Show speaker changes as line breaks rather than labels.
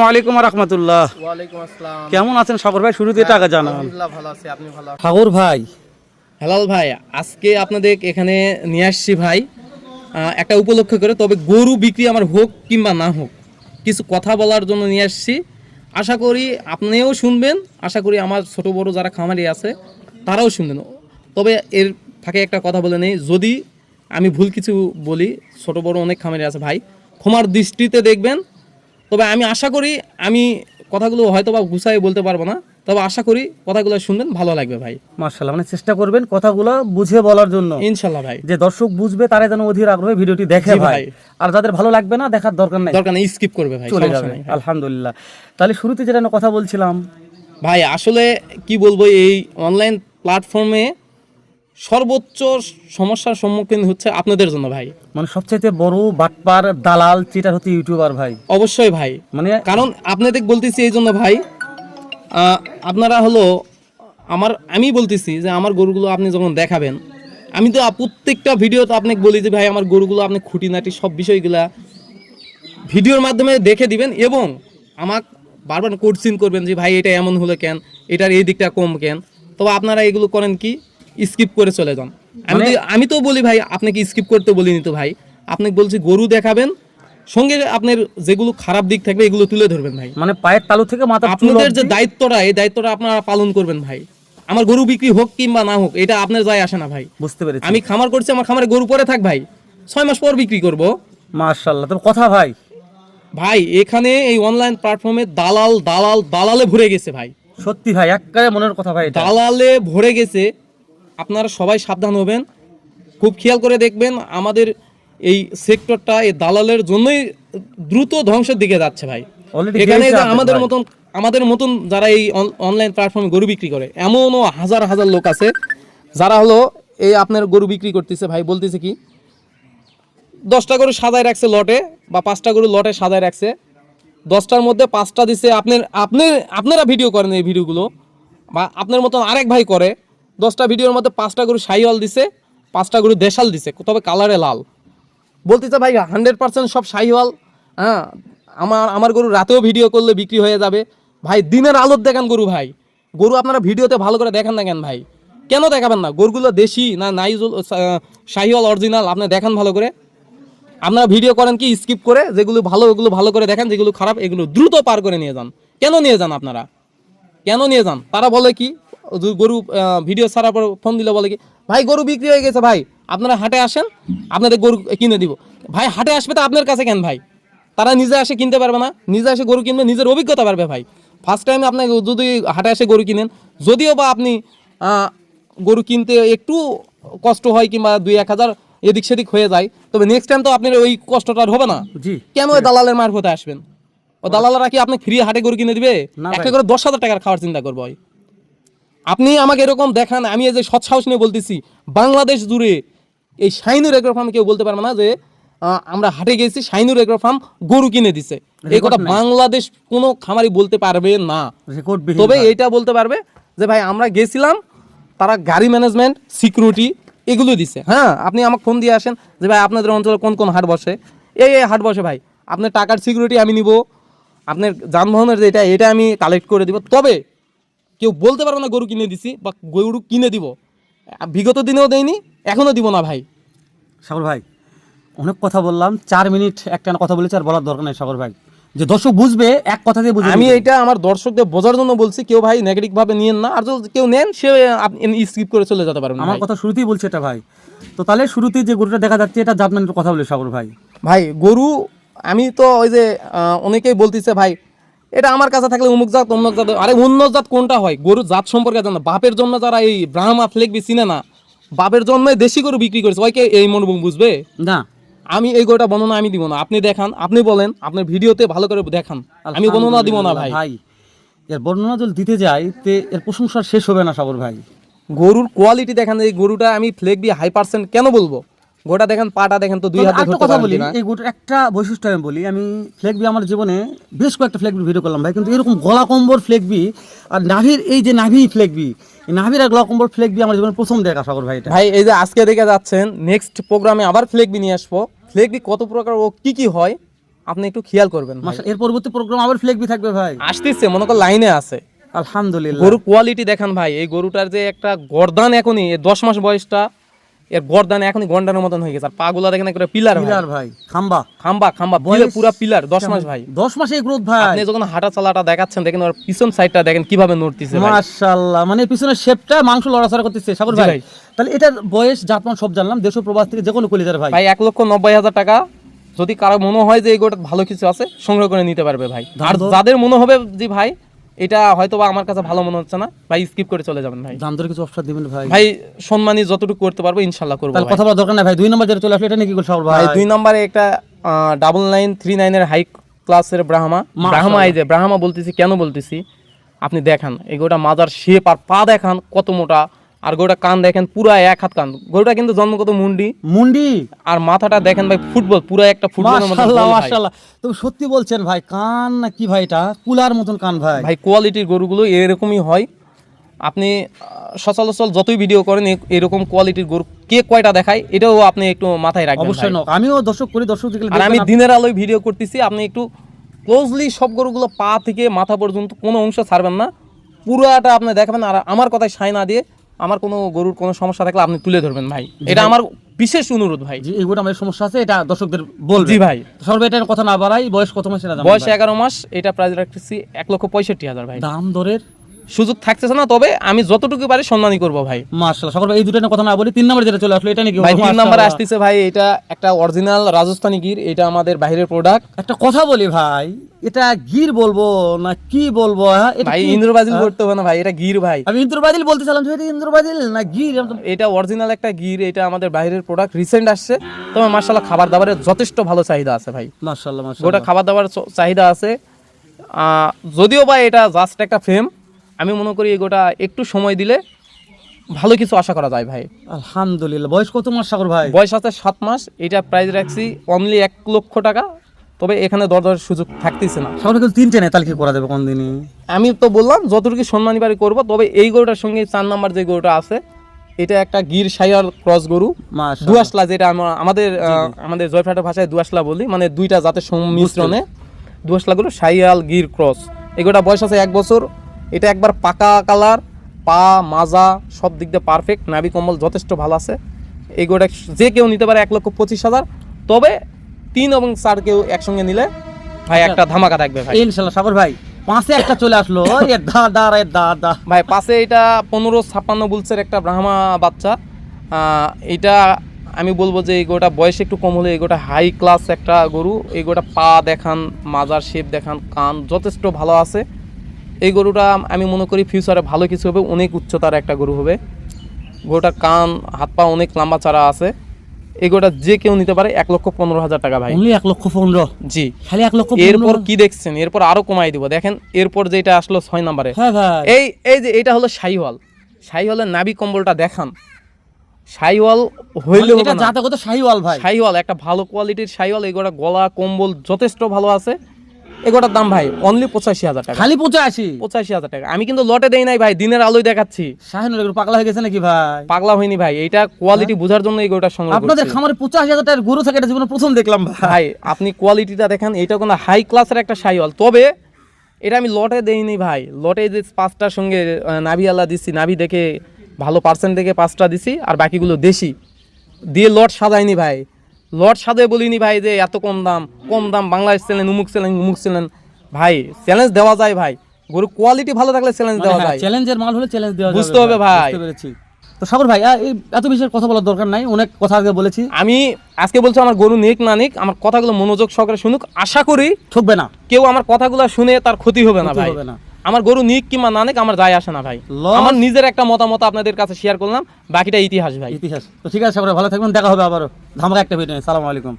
আলাইকুম ওয়া রাহমাতুল্লাহ।
ওয়ালাইকুম আসসালাম।
কেমন আছেন সাগর ভাই? শুরুতে টাকা জানান।
আলহামদুলিল্লাহ ভালো আছি, আপনি ভালো আছেন?
সাগর ভাই,
হেলাল ভাই, আজকে আপনাদের এখানে নিয়ে আসছি ভাই একটা উপলক্ষ করে, তবে গরু বিক্রি আমার হোক কিংবা না হোক, কিছু কথা বলার জন্য নিয়ে আসছি। আশা করি আপনিও শুনবেন, আশা করি আমার ছোট বড় যারা খামারি আছে তারাও শুনবেন। তবে এর ফাঁকে একটা কথা বলে নেই, যদি আমি ভুল কিছু বলি, ছোট বড় অনেক খামারি আছে ভাই, ক্ষমার দৃষ্টিতে দেখবেন। তবে আমি আশা করি আমি কথাগুলো হয়তো বা গুছাই বলতে পারবো না, তবে আশা করি কথাগুলো শুনবেন, ভালো লাগবে ভাই।
মাশাআল্লাহ, মানে চেষ্টা করবেন কথাগুলো বুঝে বলার জন্য,
ইনশাল্লাহ ভাই।
যে দর্শক বুঝবে তারা যেন অধীর আগ্রহে ভিডিওটি দেখে
জি
ভাই।
ভাই।
আর যাদের ভালো লাগবে না, দেখার দরকার নাই,
দরকার নেই, স্কিপ করবে ভাই,
চলে
সমস্যা
যাবে।
নাই ভাই।
আলহামদুলিল্লাহ। তাহলে শুরুতে যেটা নিয়ে কথা বলছিলাম
ভাই আসলে কি বলবো, এই অনলাইন প্ল্যাটফর্মে সর্বোচ্চ সমস্যার সম্মুখীন হচ্ছে আপনাদের জন্য ভাই।
মানে সবচাইতে বড় বাটপার দালাল চিটার হচ্ছে ইউটিউবার ভাই।
অবশ্যই ভাই,
মানে
কারণ আপনাদের বলতেছি এই জন্য ভাই, আপনারা হলো আমি বলতেছি যে আমার গরুগুলো আপনি যখন দেখাবেন, আমি তো প্রত্যেকটা ভিডিওতে আপনাকে বলি যে ভাই আমার গরুগুলো আপনি খুঁটিনাটি সব বিষয়গুলা ভিডিওর মাধ্যমে দেখে দিবেন, এবং আমাকে বারবার কোশ্চেন করবেন যে ভাই এটা এমন হলো কেন, এটার এই দিকটা কম কেন। তবে আপনারা এগুলো করেন কি, স্কিপ করে চলে যান। আমি তো বলি ভাই, আপনাকে স্কিপ করতে বলিনি তো ভাই, আপনাকে বলছি গরু দেখাবেন, সঙ্গে আপনার যেগুলো খারাপ দিক থাকবে এগুলো তুলে ধরবেন ভাই।
মানে পায়ের তালু থেকে মাথা
আপনাদের যে দায়িত্বটা, এই দায়িত্বটা আপনারা পালন করবেন ভাই। আমার গরু বিক্রি হোক কিংবা না হোক, এটা আপনার যায় আসে না ভাই।
বুঝতে পেরেছি।
আমি খামার করছি, আমার খামারে গরু পরে থাক ভাই, 6 মাস পর বিক্রি করব।
মাশাআল্লাহ, তবে কথা ভাই,
ভাই এখানে এই অনলাইন প্ল্যাটফর্মে দালালে ভরে গেছে ভাই।
সত্যি ভাই, একেবারে মনের কথা ভাই, এটা
দালালে ভরে গেছে। আপনারা সবাই সাবধান হবেন, খুব খেয়াল করে দেখবেন। আমাদের এই সেক্টরটা এই দালালের জন্যই দ্রুত ধ্বংসের দিকে যাচ্ছে ভাই।
Already
এখানে
গেছে
যে
আপনাদের ভাই।
আমাদের মতন যারা এই অনলাইন প্ল্যাটফর্মে গরু বিক্রি করে, এমনও হাজার হাজার লোক আছে যারা হলো এই আপনার গরু বিক্রি করতেছে ভাই। বলতেছে কি, 10টা গরু সাজায় রাখছে লটে, বা 5টা গরু লটে সাজায় রাখছে, 10টার মধ্যে 5টা দিছে। আপনারা ভিডিও করেন এই ভিডিওগুলো, বা আপনার মতন আরেক ভাই করে, 10টা ভিডিওর মধ্যে 5টা গরু শাহিওয়াল দিছে, 5টা গরু দেশাল দিছে, তবে কালারে লাল। বলতেছে ভাই 100% সব শাহিওয়াল। হ্যাঁ, আমার গরু রাতেও ভিডিও করলে বিক্রি হয়ে যাবে। ভাই দিনের আলোর দেখান গরু ভাই, গরু আপনারা ভিডিওতে ভালো করে দেখান না কেন ভাই? কেন দেখাবেন না? গরুগুলো দেশি না নাইজুল শাহিওয়াল অরিজিনাল আপনি দেখান ভালো করে। আপনারা ভিডিও করেন কি স্কিপ করে, যেগুলো ভালো ওগুলো ভালো করে দেখান, যেগুলো খারাপ এগুলো দ্রুত পার করে নিয়ে যান। কেন নিয়ে যান আপনারা? কেন নিয়ে যান? তারা বলে কি, গরু ভিডিও ছাড়ার পর ফোন দিলে বলে কি, ভাই গরু বিক্রি হয়ে গেছে ভাই, আপনারা হাটে আসেন, আপনাদের গরু কিনে দিব। ভাই হাটে আসবে তো আপনার কাছে কেন ভাই? তারা নিজে আসে কিনতে পারবে না? নিজে আসে গরু কিনবে, নিজের অভিজ্ঞতা পারবে ভাই। ফার্স্ট টাইম আপনাকে যদি হাটে আসে গরু কিনেন, যদিও বা আপনি গরু কিনতে একটু কষ্ট হয় কিংবা 2-1 হাজার এদিক সেদিক হয়ে যায়, তবে নেক্সট টাইম তো আপনার ওই কষ্টটা আর হবে না।
জি।
কেন ওই দালালের মারফতে আসবেন? ও দালালরা কি আপনি ফ্রি হাটে গরু কিনে দিবে?
না
একটা
ভাই।
করে 10,000 টাকার খাওয়ার চিন্তা করবো। আপনি আমাকে এরকম দেখান, আমি এই যে সৎ সাহস নিয়ে বলতেছি, বাংলাদেশ জুড়ে এই শাইনুর এগ্রো ফার্ম কেউ বলতে পারবে না যে আমরা হাটে গেছি, শাইনুর এগ্রো ফার্ম গরু কিনে দিছে। এই কথা বাংলাদেশ কোনো খামারি বলতে পারবে না। তবে এইটা বলতে পারবে যে ভাই আমরা গেছিলাম, তারা গাড়ি ম্যানেজমেন্ট, সিকিউরিটি এগুলো দিছে। হ্যাঁ, আপনি আমাকে ফোন দিয়ে আসেন যে ভাই আপনাদের অঞ্চলে কোন কোন হাট বসে, এই হাট বসে ভাই, আপনার টাকার সিকিউরিটি আমি নিব, আপনার যানবাহনের যেটা এটা আমি কালেক্ট করে দিব। তবে কেউ বলতে পারবে না গরু কিনে দিছি বা গরু কিনে দিব। বিগত দিনেও দেয়নি, এখনও দিব না ভাই।
সাগর ভাই, অনেক কথা বললাম, 4 মিনিট একটা কথা বলেছি, আর বলার দরকার নেই সাগর ভাই, যে দর্শক বুঝবে এক কথা দিয়ে বুঝবে।
আমি এটা আমার দর্শকদের বোঝার জন্য বলছি, কেউ ভাই নেগেটিভ ভাবে নিয়েন না, আর যদি কেউ নেন সে আপনি স্কিপ করে চলে যেতে পারবেন।
আমার কথা শুরুতেই বলছে এটা ভাই। তো তাহলে শুরুতেই যে গরুটা দেখা যাচ্ছে, এটা জাতমানের কথা বলে সাগর ভাই।
ভাই গরু আমি তো ওই যে অনেকেই বলতেছে ভাই এটা আমার কাছে থাকলে অমুক জাত অন্য জাত। আরে অন্য জাত কোনটা হয়? গরুর জাত সম্পর্কে জানা। বাপের জন্য যারা এই ব্রাহ্মা ফ্লেগবি চিনে না, বাপের জন্মে দেশি গরু বিক্রি করেছে, ওইকে এই মনোভূম বুঝবে
না।
আমি এই গরুটা বর্ণনা আমি দিব না, আপনি দেখান, আপনি বলেন, আপনার ভিডিওতে ভালো করে দেখান, আমি বর্ণনা দিব না ভাই।
ভাই এর বর্ণনা যদি দিতে যাই তে এর প্রশংসা শেষ হবে না সাগর ভাই।
গরুর কোয়ালিটি দেখেন, এই গরুটা আমি ফ্লেগবি 100% কেন বলবো? গোটা দেখেন, পাটা দেখেন তো 2 হাতে ধরতে
কথা
পারেন
বলি,
কিনা।
এই গরুর একটা বৈশিষ্ট্য আমি বলি, আমি ফ্লেগবি আমার জীবনে বেশ কয়েকটা ফ্লেগবি ভিডিও করলাম ভাই, কিন্তু এরকম গলা কম্বর ফ্লেগবি আর নাভির এই যে নাভি ফ্লেগবি, এই নাভির আর গলা কম্বর ফ্লেগবি আমার জীবনে প্রথম দেখা সাগর ভাই। এটা
ভাই এই যে আজকে দেখে যাচ্ছেন, নেক্সট প্রোগ্রামে আবার ফ্লেগবি নিয়ে আসবো। ফ্লেগবি কত প্রকার ও কি কি হয় আপনি একটু খেয়াল করবেন ভাই।
মাশাআল্লাহ, এর পরবর্তী প্রোগ্রাম আবার ফ্লেগবি থাকবে ভাই।
আসতেছে, মনে কর লাইনে আছে।
আলহামদুলিল্লাহ।
গরুর কোয়ালিটি দেখেন ভাই, এই গরুটার যে একটা গর্দান এখনই 10 মাস বয়সটা, এর গর্দান এখনই গন্ডারের মতন হয়ে গেছে। আর পাগুলা দেখেন একটা পিলার
পিলার ভাই, খাম্বা
খাম্বা খাম্বা পুরা পিলার। 10 মাস ভাই,
10 মাসে গ্রোথ ভাই।
আপনি যখন হাঁটা চালাটা দেখাচ্ছেন দেখেন ওর পিছন সাইডটা দেখেন কিভাবে নড়তিছে ভাই।
মাশাআল্লাহ, মানে পিছনের শেপটা মাংস লড়াচড়া করতেছে সাগর
জি
ভাই।
ভাই।
তাহলে এটার বয়স জাতমান সব জানলাম, দেশ ও প্রবাস থেকে যে কোনো কলিজার ভাই।
ভাই 1,90,000 টাকা। যদি কারো মনে হয় যে এই গরুটা ভালো কিছু আছে, সংগ্রহ করে নিতে পারবে ভাই। আর যাদের মনে হবে যে ভাই এটা হয়তো বা আমার কাছে ভালো মনে হচ্ছে না, ভাই স্কিপ করে চলে যাবেন ভাই।
দাম দরে কিছু অফার দিবেন ভাই?
ভাই সম্মানী যতটুকু করতে পারবো ইনশাআল্লাহ করবো
তাহলে
ভাই।
কথা বলা দরকার নাই ভাই, 2 নম্বর যেটা চলে আসলো এটা নিয়ে কি করছ সাগর
ভাই
ভাই?
2 নম্বরে একটা 9939 এর হাই ক্লাসের ব্রাহ্মা। ব্রাহ্মা এই যে ব্রাহ্মা বলতেছি কেন বলতেছি, আপনি দেখান এই গরুটা মাজার শেপ আর পা দেখান কত মোটা, আর গরুটা কান দেখেন পুরা 1 হাত কান। গরুটা কিন্তু জন্মগত মুন্ডি, আর মাথাটা দেখেন ভাই ফুটবল, পুরা একটা ফুটবলের মতো।
মাশাআল্লাহ মাশাআল্লাহ, তুমি সত্যি বলছেন ভাই, কান না কি ভাই, এটা কুলার মতন কান ভাই।
ভাই কোয়ালিটির গরুগুলো এরকমই হয়। আপনি সচরাচর যতই ভিডিও করেন এরকম কোয়ালিটির গরু কে কয়টা দেখায় এটাও আপনি একটু মাথায় রাখবেন
অবশ্যই
ভাই।
নক, আমিও দর্শক করি, দর্শক দেখলে
আর আমি
দেখবেন
দিনের আলোয় ভিডিও করতেছি, আপনি একটু ক্লোজলি সব গরুগুলো পা থেকে মাথা পর্যন্ত কোনো অংশ ছাড়বেন না, পুরোটা আপনি দেখাবেন। আর আমার কথায় সায় না দিয়ে আমার কোনো গরুর কোনো সমস্যা থাকলে আপনি তুলে ধরবেন ভাই, এটা আমার বিশেষ অনুরোধ ভাই।
যে এই গরুটা আমার সমস্যা আছে এটা দর্শকদের বলবে।
জি ভাই।
সর্ব এটার কথা না বাড়াই, বয়স কত মাস এটা জানেন
বয়স
ভাই?
11 মাস, এটা প্রাইস রাখতেছি 1,65,000 ভাই।
দাম দরের
সুযোগ থাকতেছে না, তবে আমি যতটুকু পারি সম্মানই করবো ভাই।
মাশাআল্লাহ সাগর ভাই, এই দুটো নিয়ে কথা না বলি, 3 নম্বর যেটা চলে আসলো এটা নিয়ে কি
ভাই
বলবো?
3 নম্বরে
মাশাআল্লাহ।
আসতেছে ভাই, এটা একটা অরিজিনাল রাজস্থানী গির, এটা আমাদের বাইরের প্রোডাক্ট।
একটা কথা বলি ভাই, এটা গির বলবো না কি বলবো? হ্যাঁ, এটা
ভাই
কি?
ইন্দ্রবাজিল করতে হবে না ভাই, এটা গির ভাই।
আমি ইন্দ্রবাদিল বলতেছিলাম যে এটা ইন্দ্রবাদিল না গির।
এটা অরিজিনাল একটা গির, এটা আমাদের বাইরের প্রোডাক্ট, রিসেন্ট আসছে। তবে মাশাআল্লাহ খাবার দাবারের যথেষ্ট ভালো চাহিদা আছে ভাই।
মাশাআল্লাহ
গোটা
মাশাআল্লাহ।
খাবার দাবার চাহিদা আছে। যদিও বা এটা জাস্ট একটা ফেম, আমি মনে করি এগোটা একটু সময় দিলে ভালো কিছু আশা করা যায় ভাই।
আলহামদুলিল্লাহ। বয়স কত মাস সাগর ভাই?
বয়স আছে 7 মাস। এটা প্রাইস রাখছি অনলি 1 লক্ষ টাকা। তবে এখানে দরদারের সুযোগ থাকতেছে না।
সাগর কিন্তু 3 নেই, তাহলে কি করা যাবে কোন দিনই?
আমি তো বললাম যতটুকু সম্মানী বাড়ি করবো। তবে এই গরুটার সঙ্গে 4 নাম্বার যে গরুটা আছে, এটা একটা গির শাইয়ার ক্রস গরু,
মাশাআল্লাহ।
দুয়াশলা, যেটা আমাদের জয়ফ্রাটের ভাষায় দুয়াশলা বলি, মানে দুইটা জাতের সংমিশ্রণে দুয়াশলা গরু, শাইয়াল গির ক্রস। এগুলোটা বয়স আছে 1 বছর। এটা একবার পাকা কালার, পা মাজা সব দিক দিয়ে পারফেক্ট, নাভি কম্বল যথেষ্ট ভালো আছে। এই গরুটা যে কেউ নিতে পারে 1,25,000। তবে 3 এবং 4 কেউ একসঙ্গে নিলে ভাই একটা ধামাকা থাকবে ভাই।
ইনশাআল্লাহ সাগর ভাই, 5-এ একটা চলে আসলো। এ দাদা
ভাই পাশে এটা 1556 বুলসের একটা ব্রাহ্মা বাচ্চা। এটা আমি বলবো যে এই গরুটা বয়স একটু কম হলে এই গরুটা হাই ক্লাস একটা গরু। এই গরুটা পা দেখান, মাজার শেপ দেখান, কান যথেষ্ট ভালো আছে। এই গরুটা আমি মনে করি ফিউচারে ভালো কিছু হবে, অনেক উচ্চতার একটা গরু হবে। গরুটার কান হাত পা অনেক লম্বা চারা আছে। এই গরুটা যে কেউ নিতে পারে 1,15,000 টাকা ভাই।
অনলি 1,15,000?
জি।
খালি 1,15,000?
এরপর কি দেখছেন, এরপর আরো কমাই দিব। দেখেন এরপর যেটা আসলো 6 নম্বরে,
হ্যাঁ ভাই।
এই যে এটা হলো শাহিওয়াল। শাহিওয়ালের নাভি কম্বলটা দেখান। শাহিওয়াল হইলে
এটা জাতগত শাহিওয়াল ভাই।
শাহিওয়াল একটা ভালো কোয়ালিটির শাহিওয়াল। এগুলা গলা কম্বল যথেষ্ট ভালো আছে। এগুলোর দাম ভাই অনলি 85,000 টাকা।
খালি 85?
85,000 টাকা। আমি কিন্তু লটে দেই নাই ভাই, দিনের আলোয় দেখাচ্ছি।
শাহিনুর এগুলো পাগলা হয়ে গেছে নাকি ভাই?
পাগলা হয়নি ভাই, এইটা কোয়ালিটি বোঝার জন্য এই গরুটা সংগ্রহ
আপনাদের
করছি।
খামারে 85,000 টাকার গরু থাকে, এটা জীবনে প্রথম দেখলাম ভাই।
ভাই আপনি কোয়ালিটিটা দেখেন, এটা কোনো হাই ক্লাসের একটা শাহিওয়াল। তবে এটা আমি লটে দেইনি ভাই, লটে যে 5টার সঙ্গে নাভি আলা দিছি, নাভি দেখে ভালো পার্সেন্ট দেখে 5টা দিছি, আর বাকিগুলো দেশি দিয়ে লট সাজাইনি ভাই। লট সাজাই বলিনি ভাই যে এত কম দাম বাংলাদেশ চ্যালেঞ্জ, উমুক চ্যালেঞ্জ ভাই। চ্যালেঞ্জ দেওয়া যায় ভাই, গরু কোয়ালিটি ভালো থাকলে চ্যালেঞ্জ দেওয়া যায়।
চ্যালেঞ্জের মাল হলে চ্যালেঞ্জ দেওয়া যাবে,
বুঝতে হবে ভাই।
বুঝতে পেরেছি। তো সাগর ভাই, এই এত বেশি কথা বলার দরকার নাই, অনেক কথা আগে বলেছি।
আমি আজকে বলছি আমার গরু নিক না নিক, আমার কথাগুলো মনোযোগ সহকারে শুনুক। আশা করি
ঠকবে না
কেউ আমার কথাগুলো শুনে তার ক্ষতি হবে না ভাই।
হবে না।
আমার গরু নিক কিংবা না নিক আমার যায় আসে না ভাই। আমার নিজের একটা মতামত আপনাদের কাছে শেয়ার করলাম, বাকিটা ইতিহাস ভাই।
ইতিহাস। তো ঠিক আছে সাগর ভাই, ভালো থাকবেন, দেখা হবে আবারও ধামাকা একটা ভিডিও। সালাম আলাইকুম।